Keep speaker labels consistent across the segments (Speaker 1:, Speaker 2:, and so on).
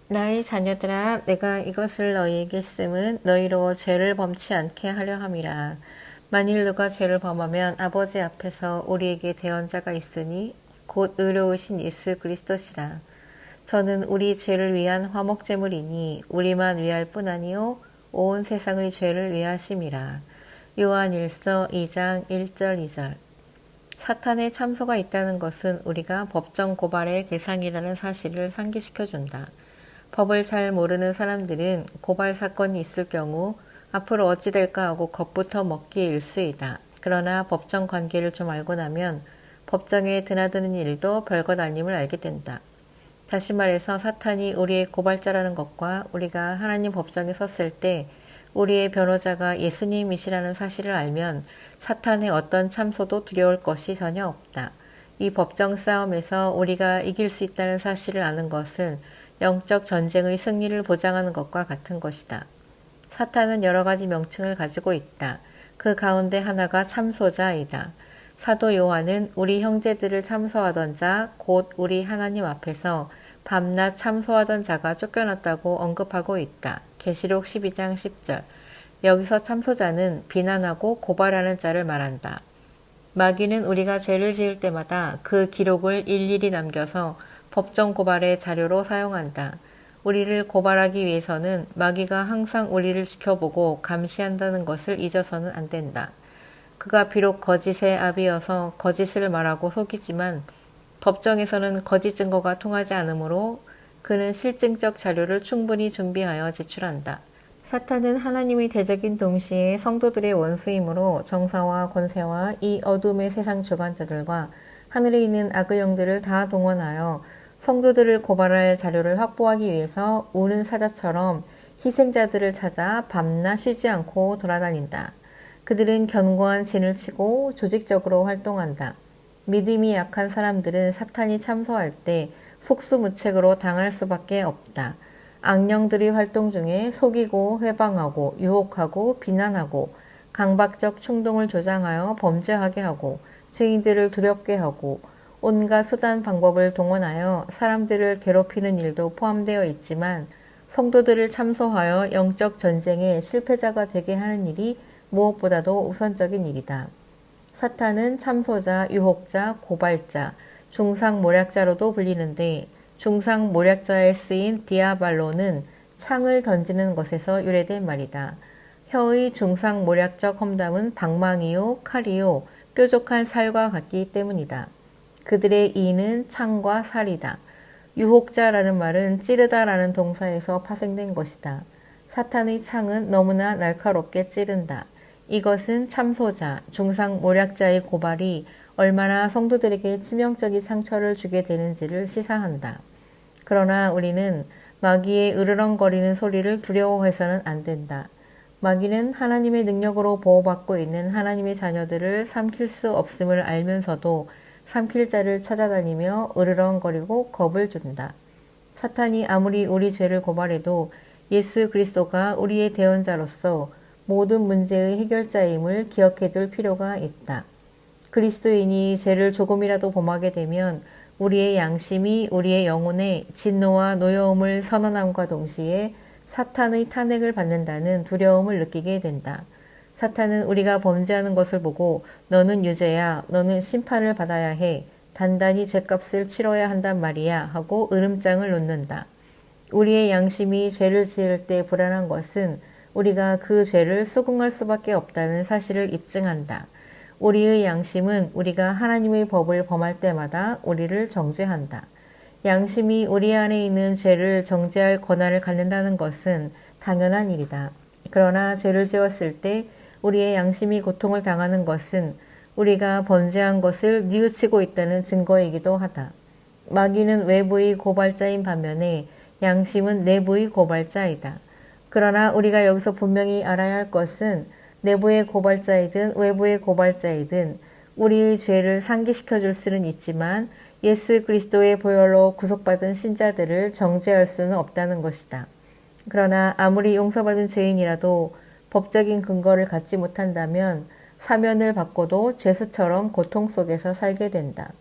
Speaker 1: 나의 자녀들아, 내가 이것을 너희에게 쓰면 너희로 죄를 범치 않게 하려 함이라. 만일 누가 죄를 범하면 아버지 앞에서 우리에게 대언자가 있으니 곧 의로우신 예수 그리스도시라. 저는 우리 죄를 위한 화목제물이니 우리만 위할 뿐 아니요 온 세상의 죄를 위하심이라. 요한일서 2장 1절 2절. 사탄의 참소가 있다는 것은 우리가 법정 고발의 대상이라는 사실을 상기시켜준다. 법을 잘 모르는 사람들은 고발 사건이 있을 경우 앞으로 어찌 될까 하고 겁부터 먹기 일쑤이다. 그러나 법정 관계를 좀 알고 나면 법정에 드나드는 일도 별것 아님을 알게 된다. 다시 말해서 사탄이 우리의 고발자라는 것과 우리가 하나님 법정에 섰을 때 우리의 변호자가 예수님이시라는 사실을 알면 사탄의 어떤 참소도 두려울 것이 전혀 없다. 이 법정 싸움에서 우리가 이길 수 있다는 사실을 아는 것은 영적 전쟁의 승리를 보장하는 것과 같은 것이다. 사탄은 여러 가지 명칭을 가지고 있다. 그 가운데 하나가 참소자이다. 사도 요한은 우리 형제들을 참소하던 자, 곧 우리 하나님 앞에서 밤낮 참소하던 자가 쫓겨났다고 언급하고 있다. 계시록 12장 10절. 여기서 참소자는 비난하고 고발하는 자를 말한다. 마귀는 우리가 죄를 지을 때마다 그 기록을 일일이 남겨서 법정 고발의 자료로 사용한다. 우리를 고발하기 위해서는 마귀가 항상 우리를 지켜보고 감시한다는 것을 잊어서는 안 된다. 그가 비록 거짓의 아비여서 거짓을 말하고 속이지만 법정에서는 거짓 증거가 통하지 않으므로 그는 실증적 자료를 충분히 준비하여 제출한다. 사탄은 하나님의 대적인 동시에 성도들의 원수이므로 정사와 권세와 이 어둠의 세상 주관자들과 하늘에 있는 악의 영들을 다 동원하여 성도들을 고발할 자료를 확보하기 위해서 우는 사자처럼 희생자들을 찾아 밤낮 쉬지 않고 돌아다닌다. 그들은 견고한 진을 치고 조직적으로 활동한다. 믿음이 약한 사람들은 사탄이 참소할 때 속수무책으로 당할 수밖에 없다. 악령들이 활동 중에 속이고 회방하고 유혹하고 비난하고 강박적 충동을 조장하여 범죄하게 하고 죄인들을 두렵게 하고 온갖 수단 방법을 동원하여 사람들을 괴롭히는 일도 포함되어 있지만 성도들을 참소하여 영적 전쟁의 실패자가 되게 하는 일이 무엇보다도 우선적인 일이다. 사탄은 참소자, 유혹자, 고발자, 중상모략자로도 불리는데 중상모략자에 쓰인 디아발로는 창을 던지는 것에서 유래된 말이다. 혀의 중상모략적 험담은 방망이요, 칼이요, 뾰족한 살과 같기 때문이다. 그들의 이는 창과 살이다. 유혹자라는 말은 찌르다라는 동사에서 파생된 것이다. 사탄의 창은 너무나 날카롭게 찌른다. 이것은 참소자, 중상모략자의 고발이 얼마나 성도들에게 치명적인 상처를 주게 되는지를 시사한다. 그러나 우리는 마귀의 으르렁거리는 소리를 두려워해서는 안 된다. 마귀는 하나님의 능력으로 보호받고 있는 하나님의 자녀들을 삼킬 수 없음을 알면서도 삼킬 자를 찾아다니며 으르렁거리고 겁을 준다. 사탄이 아무리 우리 죄를 고발해도 예수 그리스도가 우리의 대언자로서 모든 문제의 해결자임을 기억해둘 필요가 있다. 그리스도인이 죄를 조금이라도 범하게 되면 우리의 양심이 우리의 영혼에 진노와 노여움을 선언함과 동시에 사탄의 탄핵을 받는다는 두려움을 느끼게 된다. 사탄은 우리가 범죄하는 것을 보고 너는 유죄야, 너는 심판을 받아야 해, 단단히 죄값을 치러야 한단 말이야 하고 으름장을 놓는다. 우리의 양심이 죄를 지을 때 불안한 것은 우리가 그 죄를 수긍할 수밖에 없다는 사실을 입증한다. 우리의 양심은 우리가 하나님의 법을 범할 때마다 우리를 정죄한다. 양심이 우리 안에 있는 죄를 정죄할 권한을 갖는다는 것은 당연한 일이다. 그러나 죄를 지었을 때 우리의 양심이 고통을 당하는 것은 우리가 범죄한 것을 뉘우치고 있다는 증거이기도 하다. 마귀는 외부의 고발자인 반면에 양심은 내부의 고발자이다. 그러나 우리가 여기서 분명히 알아야 할 것은 내부의 고발자이든 외부의 고발자이든 우리의 죄를 상기시켜 줄 수는 있지만 예수 그리스도의 보혈로 구속받은 신자들을 정죄할 수는 없다는 것이다. 그러나 아무리 용서받은 죄인이라도 법적인 근거를 갖지 못한다면 사면을 받고도 죄수처럼 고통 속에서 살게 된다.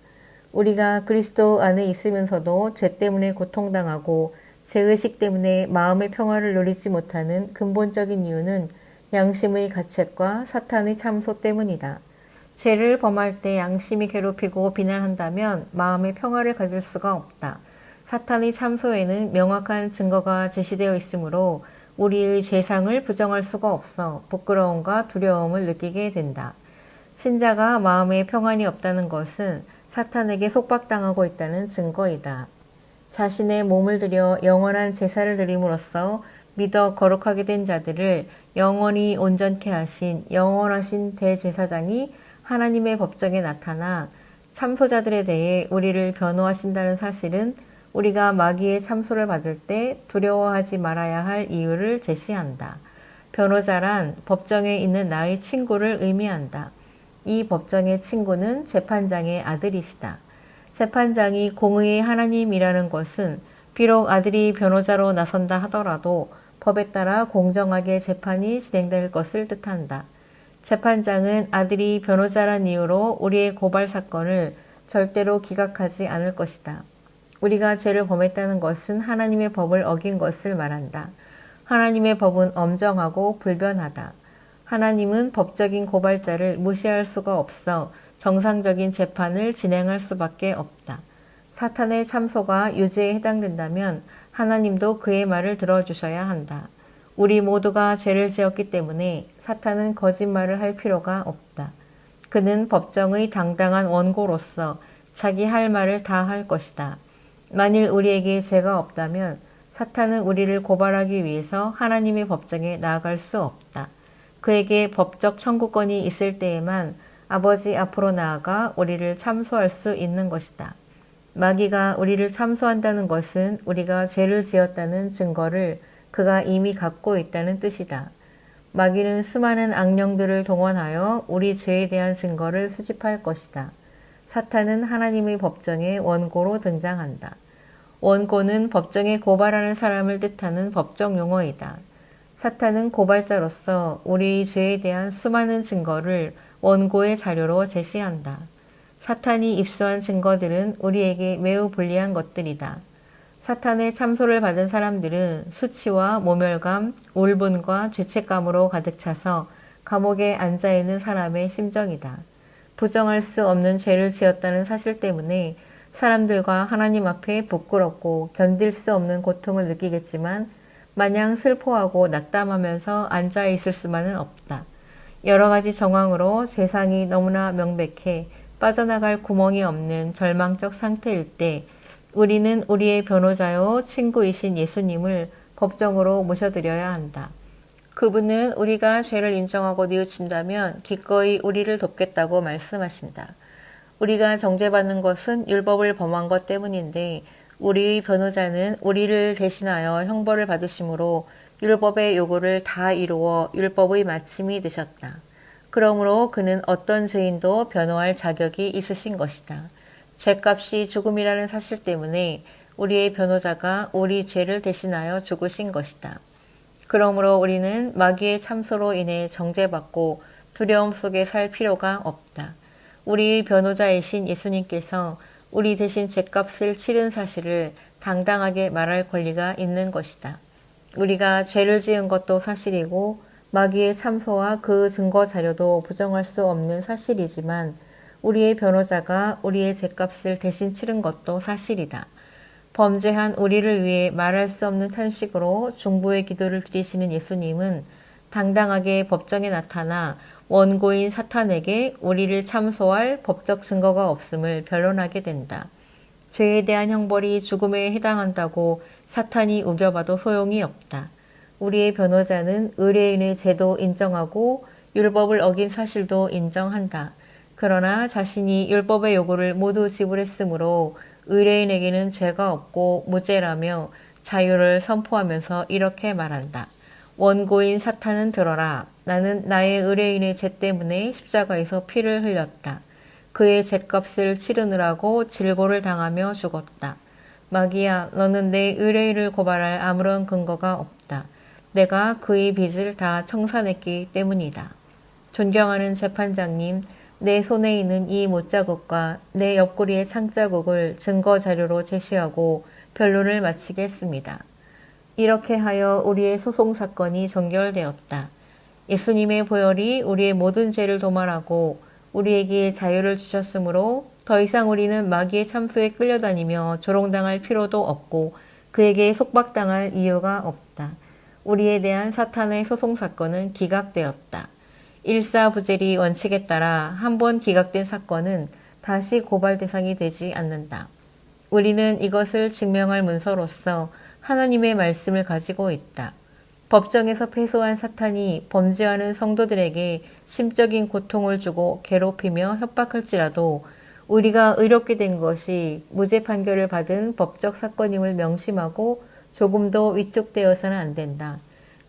Speaker 1: 우리가 그리스도 안에 있으면서도 죄 때문에 고통당하고 죄의식 때문에 마음의 평화를 누리지 못하는 근본적인 이유는 양심의 가책과 사탄의 참소 때문이다. 죄를 범할 때 양심이 괴롭히고 비난한다면 마음의 평화를 가질 수가 없다. 사탄의 참소에는 명확한 증거가 제시되어 있으므로 우리의 죄상을 부정할 수가 없어 부끄러움과 두려움을 느끼게 된다. 신자가 마음에 평안이 없다는 것은 사탄에게 속박당하고 있다는 증거이다. 자신의 몸을 들여 영원한 제사를 드림으로써 믿어 거룩하게 된 자들을 영원히 온전케 하신 영원하신 대제사장이 하나님의 법정에 나타나 참소자들에 대해 우리를 변호하신다는 사실은 우리가 마귀의 참소를 받을 때 두려워하지 말아야 할 이유를 제시한다. 변호자란 법정에 있는 나의 친구를 의미한다. 이 법정의 친구는 재판장의 아들이시다. 재판장이 공의의 하나님이라는 것은 비록 아들이 변호자로 나선다 하더라도 법에 따라 공정하게 재판이 진행될 것을 뜻한다. 재판장은 아들이 변호자란 이유로 우리의 고발 사건을 절대로 기각하지 않을 것이다. 우리가 죄를 범했다는 것은 하나님의 법을 어긴 것을 말한다. 하나님의 법은 엄정하고 불변하다. 하나님은 법적인 고발자를 무시할 수가 없어 정상적인 재판을 진행할 수밖에 없다. 사탄의 참소가 유죄에 해당된다면 하나님도 그의 말을 들어주셔야 한다. 우리 모두가 죄를 지었기 때문에 사탄은 거짓말을 할 필요가 없다. 그는 법정의 당당한 원고로서 자기 할 말을 다 할 것이다. 만일 우리에게 죄가 없다면 사탄은 우리를 고발하기 위해서 하나님의 법정에 나아갈 수 없다. 그에게 법적 청구권이 있을 때에만 아버지 앞으로 나아가 우리를 참소할 수 있는 것이다. 마귀가 우리를 참소한다는 것은 우리가 죄를 지었다는 증거를 그가 이미 갖고 있다는 뜻이다. 마귀는 수많은 악령들을 동원하여 우리 죄에 대한 증거를 수집할 것이다. 사탄은 하나님의 법정에 원고로 등장한다. 원고는 법정에 고발하는 사람을 뜻하는 법정 용어이다. 사탄은 고발자로서 우리의 죄에 대한 수많은 증거를 원고의 자료로 제시한다. 사탄이 입수한 증거들은 우리에게 매우 불리한 것들이다. 사탄의 참소를 받은 사람들은 수치와 모멸감, 울분과 죄책감으로 가득 차서 감옥에 앉아있는 사람의 심정이다. 부정할 수 없는 죄를 지었다는 사실 때문에 사람들과 하나님 앞에 부끄럽고 견딜 수 없는 고통을 느끼겠지만 마냥 슬퍼하고 낙담하면서 앉아있을 수만은 없다. 여러 가지 정황으로 죄상이 너무나 명백해 빠져나갈 구멍이 없는 절망적 상태일 때 우리는 우리의 변호자요 친구이신 예수님을 법정으로 모셔드려야 한다. 그분은 우리가 죄를 인정하고 뉘우친다면 기꺼이 우리를 돕겠다고 말씀하신다. 우리가 정죄받는 것은 율법을 범한 것 때문인데 우리의 변호자는 우리를 대신하여 형벌을 받으심으로 율법의 요구를 다 이루어 율법의 마침이 되셨다. 그러므로 그는 어떤 죄인도 변호할 자격이 있으신 것이다. 죄값이 죽음이라는 사실 때문에 우리의 변호자가 우리 죄를 대신하여 죽으신 것이다. 그러므로 우리는 마귀의 참소로 인해 정죄받고 두려움 속에 살 필요가 없다. 우리의 변호자이신 예수님께서 우리 대신 죄값을 치른 사실을 당당하게 말할 권리가 있는 것이다. 우리가 죄를 지은 것도 사실이고 마귀의 참소와 그 증거 자료도 부정할 수 없는 사실이지만 우리의 변호자가 우리의 죄값을 대신 치른 것도 사실이다. 범죄한 우리를 위해 말할 수 없는 탄식으로 중보의 기도를 드리시는 예수님은 당당하게 법정에 나타나 원고인 사탄에게 우리를 참소할 법적 증거가 없음을 변론하게 된다. 죄에 대한 형벌이 죽음에 해당한다고 사탄이 우겨봐도 소용이 없다. 우리의 변호자는 의뢰인의 죄도 인정하고 율법을 어긴 사실도 인정한다. 그러나 자신이 율법의 요구를 모두 지불했으므로 의뢰인에게는 죄가 없고 무죄라며 자유를 선포하면서 이렇게 말한다. 원고인 사탄은 들어라. 나는 나의 의뢰인의 죄 때문에 십자가에서 피를 흘렸다. 그의 죄값을 치르느라고 질고를 당하며 죽었다. 마귀야, 너는 내 의뢰인을 고발할 아무런 근거가 없다. 내가 그의 빚을 다 청산했기 때문이다. 존경하는 재판장님, 내 손에 있는 이 못자국과 내 옆구리의 창자국을 증거 자료로 제시하고 변론을 마치겠습니다. 이렇게 하여 우리의 소송 사건이 종결되었다. 예수님의 보혈이 우리의 모든 죄를 도말하고 우리에게 자유를 주셨으므로 더 이상 우리는 마귀의 참수에 끌려다니며 조롱당할 필요도 없고 그에게 속박당할 이유가 없다. 우리에 대한 사탄의 소송 사건은 기각되었다. 일사부재리 원칙에 따라 한 번 기각된 사건은 다시 고발 대상이 되지 않는다. 우리는 이것을 증명할 문서로서 하나님의 말씀을 가지고 있다. 법정에서 패소한 사탄이 범죄하는 성도들에게 심적인 고통을 주고 괴롭히며 협박할지라도 우리가 의롭게 된 것이 무죄 판결을 받은 법적 사건임을 명심하고 조금도 위축되어서는 안 된다.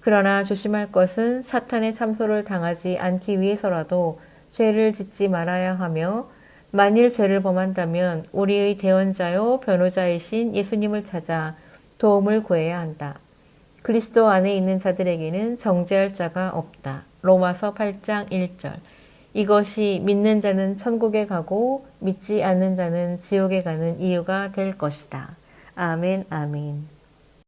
Speaker 1: 그러나 조심할 것은 사탄의 참소를 당하지 않기 위해서라도 죄를 짓지 말아야 하며 만일 죄를 범한다면 우리의 대언자요 변호자이신 예수님을 찾아 도움을 구해야 한다. 그리스도 안에 있는 자들에게는 정죄할 자가 없다. 로마서 8장 1절. 이것이 믿는 자는 천국에 가고 믿지 않는 자는 지옥에 가는 이유가 될 것이다. 아멘, 아멘.